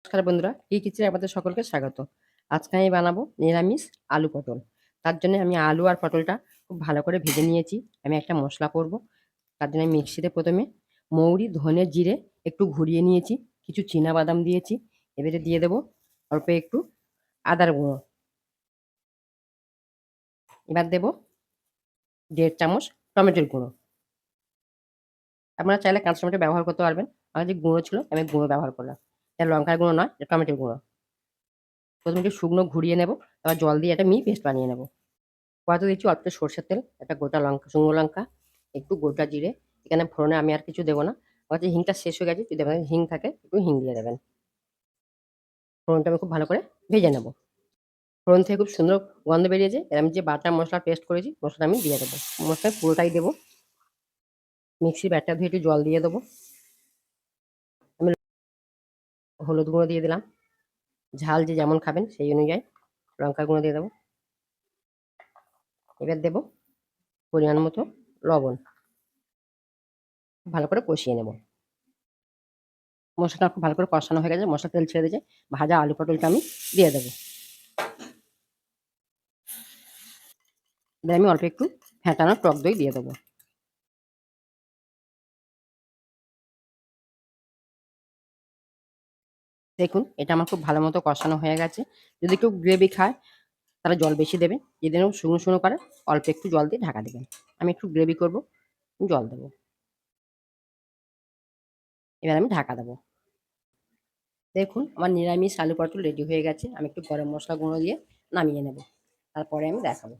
নমস্কার বন্ধুরা, কিচেনে আপনাদের সকলকে স্বাগত। আজকে আমি বানাবো নিরামিষ আলু পটল। তার জন্য আমি আলু আর পটলটা খুব ভালো করে ভেজে নিয়েছি। আমি একটা মশলা করব। তার জন্য আমি মিক্সিতে প্রথমে মৌরি, ধনে, জিরে একটু ঘুরিয়ে নিয়েছি। কিছু চীনা বাদাম দিয়েছি। এবারে দিয়ে দেবো অল্প একটু আদার গুঁড়ো। এবার দেবো 1.5 চামচ টমেটোর গুঁড়ো। আপনারা চাইলে কাঁচা টমেটো ব্যবহার করতে পারবেন। আমার যে গুঁড়ো ছিল আমি গুঁড়ো ব্যবহার করলাম। এটা লঙ্কার গুঁড়ো নয়, এটা টমেটোর গুঁড়ো। প্রথমে একটু শুকনো ঘুরিয়ে নেব, তারপর জল দিয়ে একটা মিহি পেস্ট বানিয়ে নেব। কড়াইতে দিচ্ছি অল্প সরষের তেল, একটা গোটা লঙ্কা, শুকনো লঙ্কা, একটু গোটা জিরে। এখানে ফোড়নে আমি আর কিছু দেবো না। আমার যে হিংটা শেষ হয়ে গেছে, যদি আপনাদের হিং থাকে একটু হিং দিয়ে দেবেন। ফোড়নটা আমি খুব ভালো করে ভেজে নেব। ফোড়ন থেকে খুব সুন্দর গন্ধ বেরিয়েছে। এর আমি যে বাটা মশলা পেস্ট করেছি, মশলাটা আমি দিয়ে দেবো। মশলা পুরোটাই দেবো। মিক্সির ব্যাটটা ধুয়ে একটু জল দিয়ে দেবো। আমি হলুদ গুঁড়ো দিয়ে দিলাম। ঝাল যে যেমন খাবেন সেই অনুযায়ী লঙ্কার গুঁড়ো দিয়ে দেবো। এবার দেবো পরিমাণ মতো লবণ। ভালো করে কষিয়ে নেব। মশলাটা খুব ভালো করে কষানো হয়ে গেছে, মশলা তেল ছেড়ে দিয়েছে। ভাজা আলু পটলটা আমি দিয়ে দেবো। এবার আমি অল্প একটু ফেটানো টক দই দিয়ে দেবো। দেখুন এটা আমার খুব ভালো মতো কষানো হয়ে গেছে। যদি কেউ গ্রেভি খায় তারা জল বেশি দেবে। যদি কেউ শুকনো শুকনো করে অল্প একটু জল দিয়ে ঢাকা দেবেন। আমি একটু গ্রেভি করব, জল দেবো। এবার আমি ঢাকা দেবো। দেখুন আমার নিরামিষ আলু পটল রেডি হয়ে গেছে। আমি একটু গরম মশলা গুঁড়ো দিয়ে নামিয়ে নেব। তারপরে আমি দেখাবো।